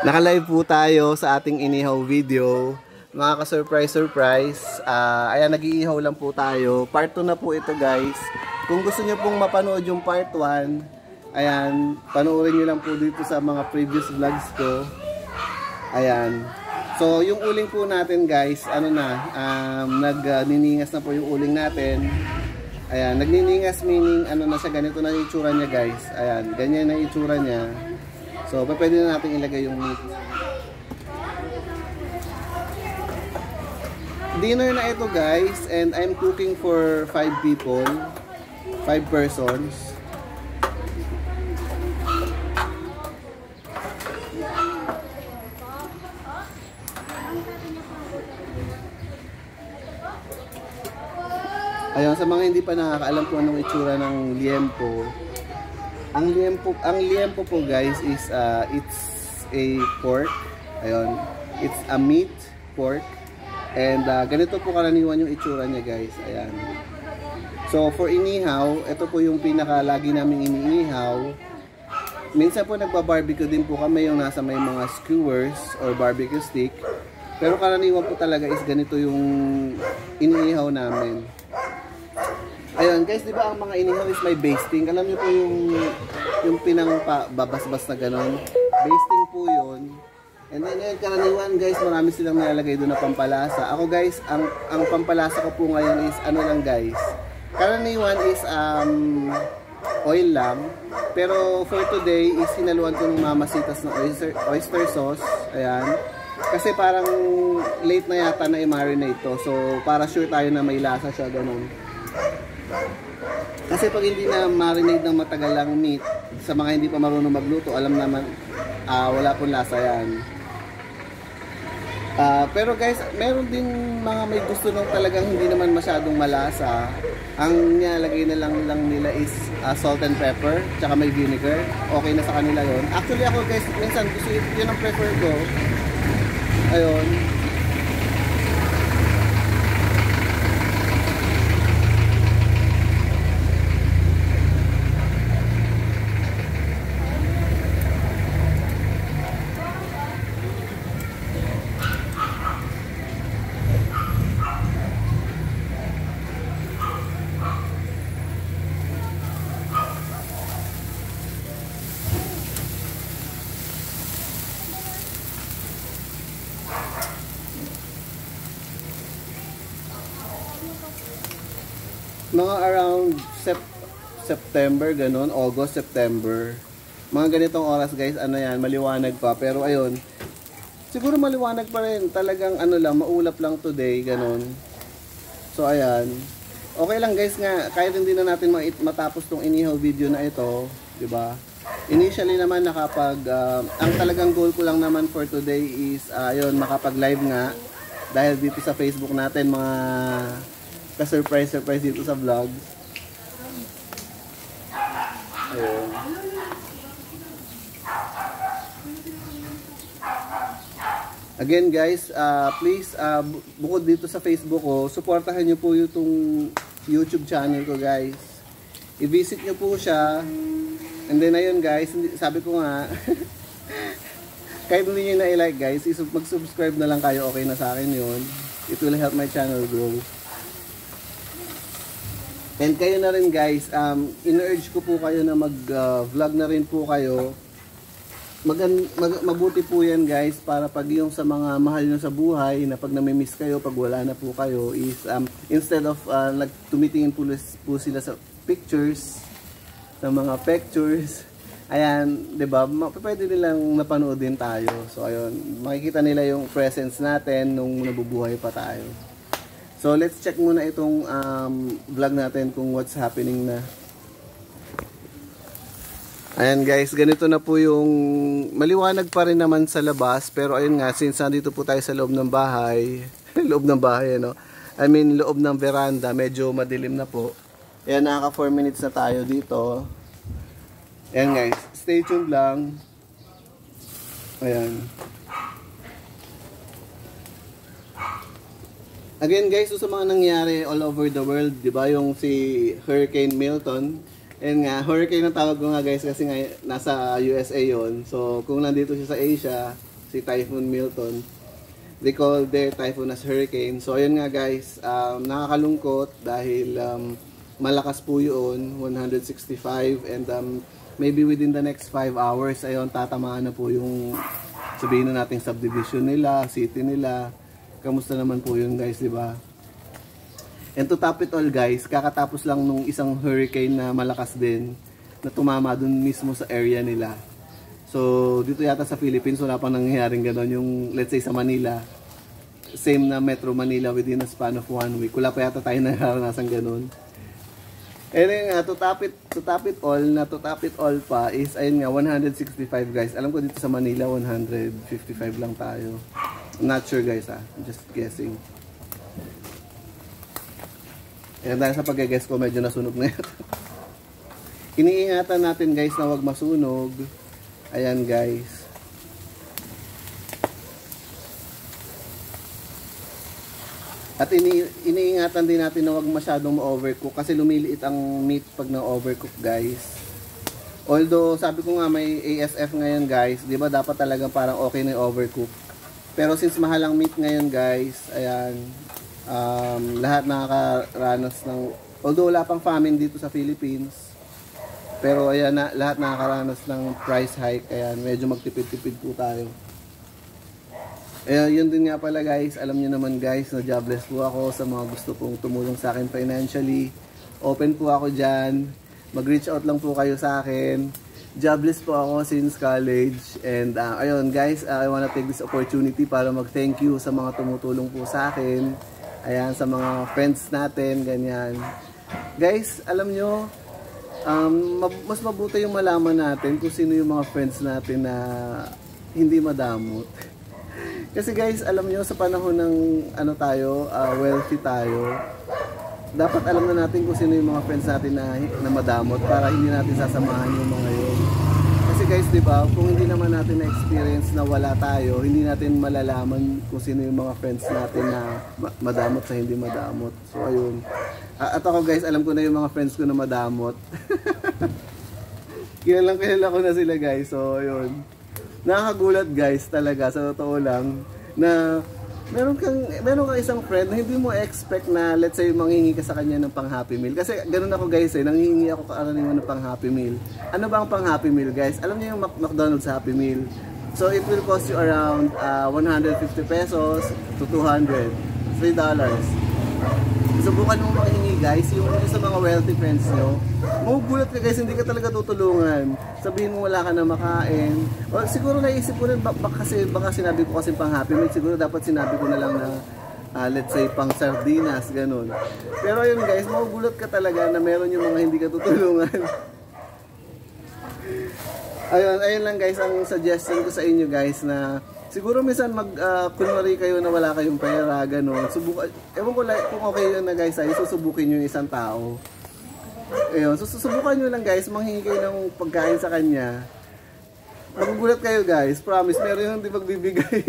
Naka-live po tayo sa ating inihaw video. Mga ka-surprise. Ayan, nag-iihaw lang po tayo. Part 2 na po ito, guys. Kung gusto niyo pong mapanood yung part 1, ayan, panoorin niyo lang po dito sa mga previous vlogs ko. Ayan. So, yung uling po natin, guys, nagniningas na po yung uling natin. Ayan, nagniningas meaning ano na siya, ganito na yung itsura niya, guys. Ayan, ganyan na yung itsura niya. So, pwede na natin ilagay yung meat. Dinner na ito, guys, and I'm cooking for 5 people, 5 persons. Ayun, sa mga hindi pa nakakaalam kung anong itsura ng liempo. Ang liempo po, guys, is it's a pork. Ayun, it's a meat pork. And ganito po karaniwan yung itsura niya, guys. Ayan. So for inihaw, ito po yung pinaka-lagi naming iniihaw. Minsan po nagba-barbecue din po kami, yung nasa may mga skewers or barbecue stick. Pero karaniwan po talaga is ganito yung iniihaw namin. Ayun, guys, di ba ang mga inihaw is may basting? Alam niyo po yung pinang babasbas na ganon. Basting po yun. And then yun, karaniwan, guys, marami silang nilalagay doon na pampalasa. Ako, guys, ang pampalasa ko po ngayon is ano lang, guys. Karaniwan is oil lang. Pero for today is sinaluan ko ng mamasitas ng oyster sauce. Ayan. Kasi parang late na yata na i-marinate to. So para sure tayo na may lasa siya, ganun. Kasi pag hindi na marinate ng matagal lang meat, sa mga hindi pa marunong magluto, alam naman wala pong lasa yan. Pero guys, meron din mga may gusto nung talagang hindi naman masyadong malasa. Ang nilalagay na lang nila is salt and pepper, tsaka may vinegar. Okay na sa kanila yon. Actually ako, guys, minsan gusto yun ang prefer ko. Ayun. Mga around September, ganun, August, September. Mga ganitong oras, guys, ano yan, maliwanag pa. Pero ayun, siguro maliwanag pa rin. Talagang ano lang, maulap lang today, ganun. So ayan. Okay lang, guys, nga, kahit hindi na natin matapos tong inihaw video na ito, 'di ba? Initially naman ang talagang goal ko lang naman for today is ayun, makapag-live nga dahil dito sa Facebook natin, mga ka-surprise dito sa vlog. Ayun. Again, guys, please, bukod dito sa Facebook ko, suportahan nyo po yung YouTube channel ko, guys. I-visit nyo po siya. And then, ayun, guys, sabi ko nga, kahit hindi nyo na-like, guys, mag-subscribe na lang kayo, okay na sa akin yun. It will help my channel grow. And kayo na rin, guys, in-urge ko po kayo na mag-vlog na rin po kayo. Mabuti po yan, guys, para pag yung sa mga mahal nyo sa buhay, na pag namimiss kayo, pag wala na po kayo, is instead of tumitingin po sila sa pictures, sa mga pictures, ayan, diba, pwede nilang napanood din tayo. So, ayun, makikita nila yung presence natin nung nabubuhay pa tayo. So, let's check muna itong vlog natin kung what's happening na. Ayan, guys, ganito na po yung maliwanag pa rin naman sa labas. Pero ayun nga, since nandito po tayo sa loob ng bahay, loob ng bahay, ano? I mean, loob ng veranda, medyo madilim na po. Ayan, nakaka 4 minutes na tayo dito. Ayan, guys, stay tuned lang. Ayan. Again, guys, so sa mga nangyari all over the world, di ba, yung si Hurricane Milton, and nga, hurricane ang tawag ko nga, guys, kasi nga nasa USA yon. So kung nandito siya sa Asia, si Typhoon Milton. They call their typhoon as hurricane. So ayun nga guys, nakakalungkot dahil malakas po yun, 165, and maybe within the next 5 hours, ayun, tatamaan na po yung, sabihin na natin, subdivision nila, city nila. Kamusta naman po yun guys, di ba? And to top it all guys, kakatapos lang nung isang hurricane na malakas din, na tumama dun mismo sa area nila. So, dito yata sa Philippines, wala pang nangyayaring gano'n. Yung, let's say, sa Manila, same na Metro Manila within a span of 1 week. Wala pa yata tayo naranasan gano'n. And then, to top it all pa is, ayun nga, 165 guys. Alam ko dito sa Manila, 155 lang tayo. I'm not sure guys I'm just guessing. And dahil sa pag-guess ko, medyo nasunog na yata. Iniingatan natin guys na wag masunog. Ayan guys. At iniingatan din natin na wag masyadong ma-overcook kasi lumiliit ang meat pag na-overcook guys. Although sabi ko nga may ASF ngayon guys, 'di ba dapat talaga parang okay na yung overcook. Pero since mahal ang meat ngayon guys, ayan, lahat nakakaranas ng, although wala pang famine dito sa Philippines, pero ayan na, lahat nakakaranas ng price hike. Ayan, medyo magtipid-tipid po tayo. Ayan, yun din nga pala guys. Alam nyo naman guys na jobless po ako. Sa mga gusto pong tumulong sa akin financially, open po ako dyan. Mag-reach out lang po kayo sa akin. Jobless po ako since college. And ayun guys, I wanna take this opportunity para mag-thank you sa mga tumutulong po sa akin. Ayan, sa mga friends natin, ganyan. Guys, alam nyo, mas mabuti yung malaman natin kung sino yung mga friends natin na hindi madamot. Kasi guys, alam nyo, sa panahon ng ano tayo, wealthy tayo, dapat alam na natin kung sino yung mga friends natin na madamot para hindi natin sasamahan yung mga yun. Kasi guys, di ba, kung hindi naman natin na-experience na wala tayo, hindi natin malalaman kung sino yung mga friends natin na madamot sa hindi madamot. So ayun. At ako guys, alam ko na yung mga friends ko na madamot. Kilala ko na sila guys. So ayun. Nakakagulat guys talaga sa totoo lang na meron kang isang friend na hindi mo expect na let's say manghingi ka sa kanya ng pang Happy Meal. Kasi ganun ako guys nanghingi ako karaniwan ng pang Happy Meal. Ano ba ang pang Happy Meal guys? Alam niyo yung McDonald's Happy Meal. So it will cost you around 150 pesos to 200, $3. Subukan mo makahingi guys, yung sa mga wealthy friends nyo. Magugulat ka guys, hindi ka talaga tutulungan. Sabihin mo wala ka na makain. O siguro naisip ko rin, baka sinabi ko kasi pang Happy Meal, siguro dapat sinabi ko na lang na let's say pang sardinas, ganun. Pero yun guys, magugulat ka talaga na meron yung mga hindi ka tutulungan. ayun lang guys, ang suggestion ko sa inyo guys na siguro minsan kunwari kayo na wala kayong pera, gano'n. Ewan ko kung okay yun na guys, ay susubukin nyo yung isang tao. Ayun, susubukan nyo lang guys, manghingi kayo ng pagkain sa kanya. Magugulat kayo guys, promise, meron yung di magbibigay.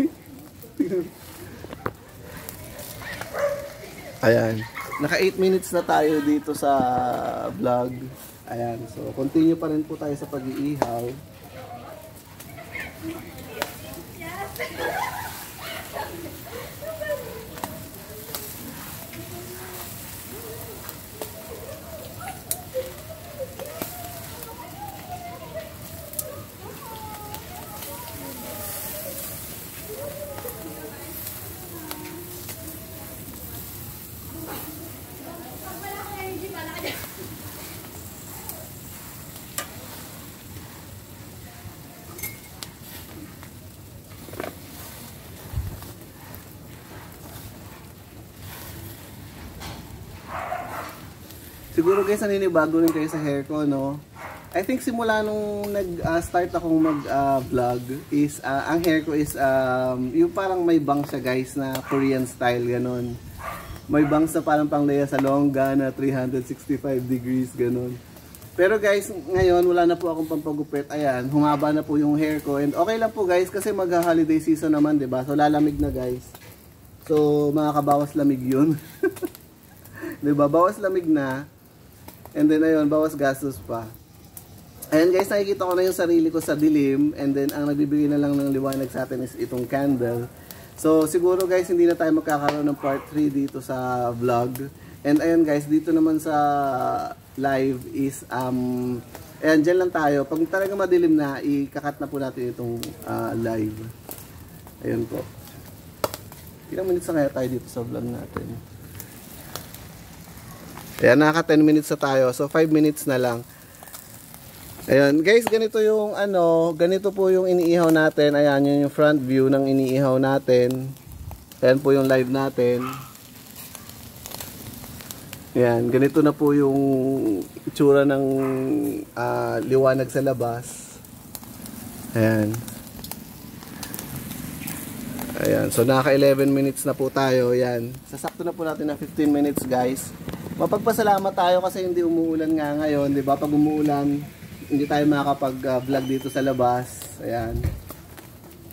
Ayan, naka 8 minutes na tayo dito sa vlog. Ayan, so continue pa rin po tayo sa pag-iihaw. Siguro guys, naninibago rin kayo sa hair ko, no? I think simula nung nag-start akong mag-vlog is, ang hair ko is, yung parang may bangs siya guys na Korean style, ganun. May bangs na parang pang Lea Salonga na 365 degrees, ganun. Pero guys, ngayon wala na po akong pampagupit. Ayan, humaba na po yung hair ko. And okay lang po guys, kasi mag-holiday season naman, diba? So lalamig na guys. So makakabawas lamig yun. Diba? Bawas lamig na. And then ayun, bawas gastos pa. Ayan guys, nakikita ko na yung sarili ko sa dilim, and then ang nagbibigay na lang ng liwanag sa atin is itong candle. So siguro guys, hindi na tayo magkakaroon ng part 3 dito sa vlog. And ayan guys, dito naman sa live is ayan, dyan lang tayo. Pag talaga madilim na, ikakat na po natin itong live. Ayan po. Ilang minutes na kaya tayo dito sa vlog natin? Ayan, naka 10 minutes na tayo. So 5 minutes na lang. Ayan, guys, ganito yung ganito po yung iniihaw natin. Ayan, yun yung front view ng iniihaw natin. Ayan po yung live natin. Ayan, ganito na po yung itsura ng liwanag sa labas. Ayan. Ayan, so naka 11 minutes na po tayo. Ayan, sasakto na po natin na 15 minutes, guys. Mapagpasalamat tayo kasi hindi umuulan nga ngayon, 'di ba? Pag umuulan, hindi tayo makakapag-vlog dito sa labas. Ayan.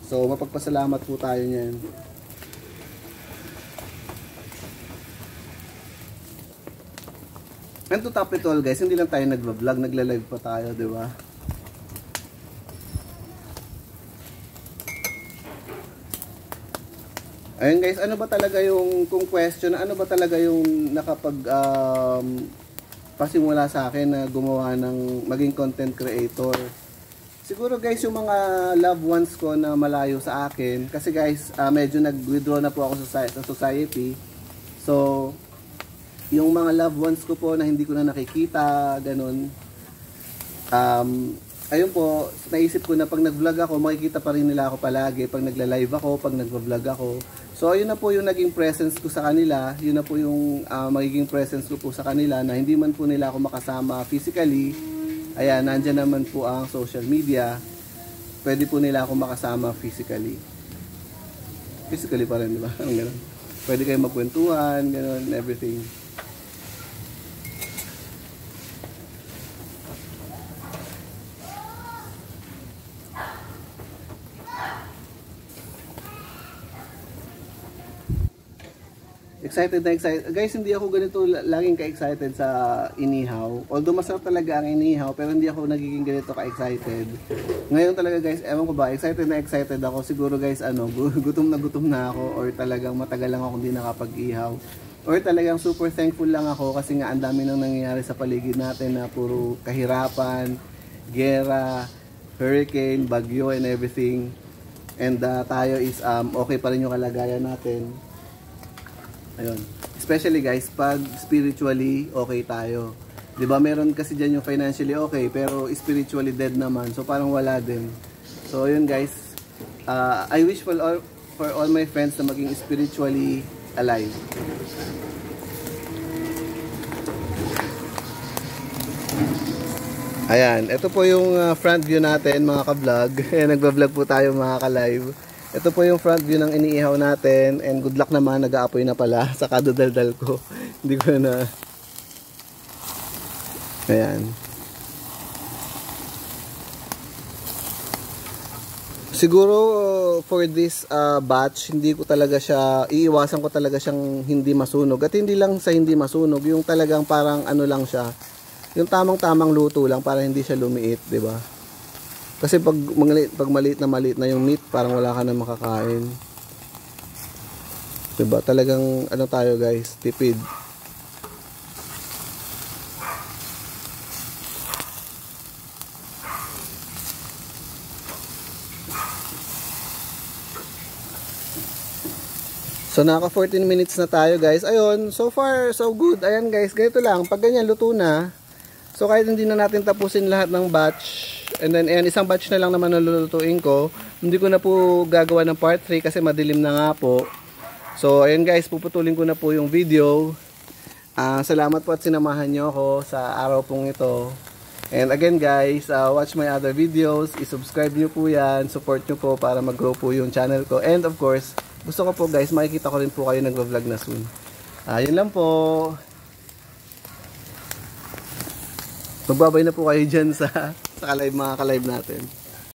So, mapagpasalamat po tayo niyan. And to top it all guys, hindi lang tayo nag-vlog, nagla-live pa tayo, di ba? Ayun guys, ano ba talaga yung, kung question, ano ba talaga yung pasimula sa akin na gumawa ng maging content creator? Siguro guys, yung mga loved ones ko na malayo sa akin, kasi guys, medyo nag-withdraw na po ako sa society. So, yung mga loved ones ko po na hindi ko na nakikita, ganun. Ayun po, naisip ko na pag nag-vlog ako, makikita pa rin nila ako palagi. Pag nagla-live ako, pag nag-vlog ako. So, ayun na po yung naging presence ko sa kanila. Yun na po yung magiging presence ko po sa kanila na hindi man po nila ako makasama physically. Ayan, nandyan naman po ang social media. Pwede po nila ako makasama physically. Physically pa rin, di ba? Pwede kayong magkwentuhan, gano'n, everything. Excited na excited. Guys, hindi ako ganito laging ka-excited sa inihaw. Although masarap talaga ang inihaw, pero hindi ako nagiging ganito ka-excited. Ngayon talaga guys, ewan ko ba, excited na excited ako. Siguro guys, gutom na ako, or talagang matagal lang ako hindi nakapag-ihaw. Or talagang super thankful lang ako kasi nga ang dami nang nangyayari sa paligid natin na puro kahirapan, gera, hurricane, bagyo and everything. And tayo is okay pa rin yung kalagayan natin. Ayun. Especially guys, pag spiritually okay tayo. 'Di ba? Meron kasi diyan yung financially okay pero spiritually dead naman. So parang wala din. So ayun guys, I wish for all my friends na maging spiritually alive. Ayan, ito po yung front view natin mga ka-vlog. Nagba-vlog po tayo mga ka-live. Ito po yung front view ng iniihaw natin. And good luck naman, nag-aapoy na pala sa kadudaldal ko. Hindi ko na... Ayan. Siguro for this batch, hindi ko talaga siya, iiwasan ko talaga siyang hindi masunog. At hindi lang sa hindi masunog, yung talagang parang ano lang siya. Yung tamang-tamang luto lang para hindi siya lumiit, 'di ba? Kasi pag maliit na yung meat, parang wala ka na makakain. 'Di ba? Talagang ano tayo, guys, tipid. So naka 14 minutes na tayo, guys. Ayun, so far so good. Ayan guys, ganito lang. Pag ganyan luto na, so kahit hindi na natin tapusin lahat ng batch, and then ayan, isang batch na lang naman ang lulutuin ko. Hindi ko na po gagawa ng part 3 kasi madilim na nga po. So ayan guys, puputulin ko na po yung video. Salamat po at sinamahan nyo ako sa araw pong ito. And again guys, watch my other videos. I-subscribe nyo po yan. Support nyo po para mag-grow po yung channel ko. And of course, gusto ko po guys, makikita ko rin po kayo nag-vlog na soon. Yun lang po. Magbabay na po kayo dyan sa mga ka-live natin.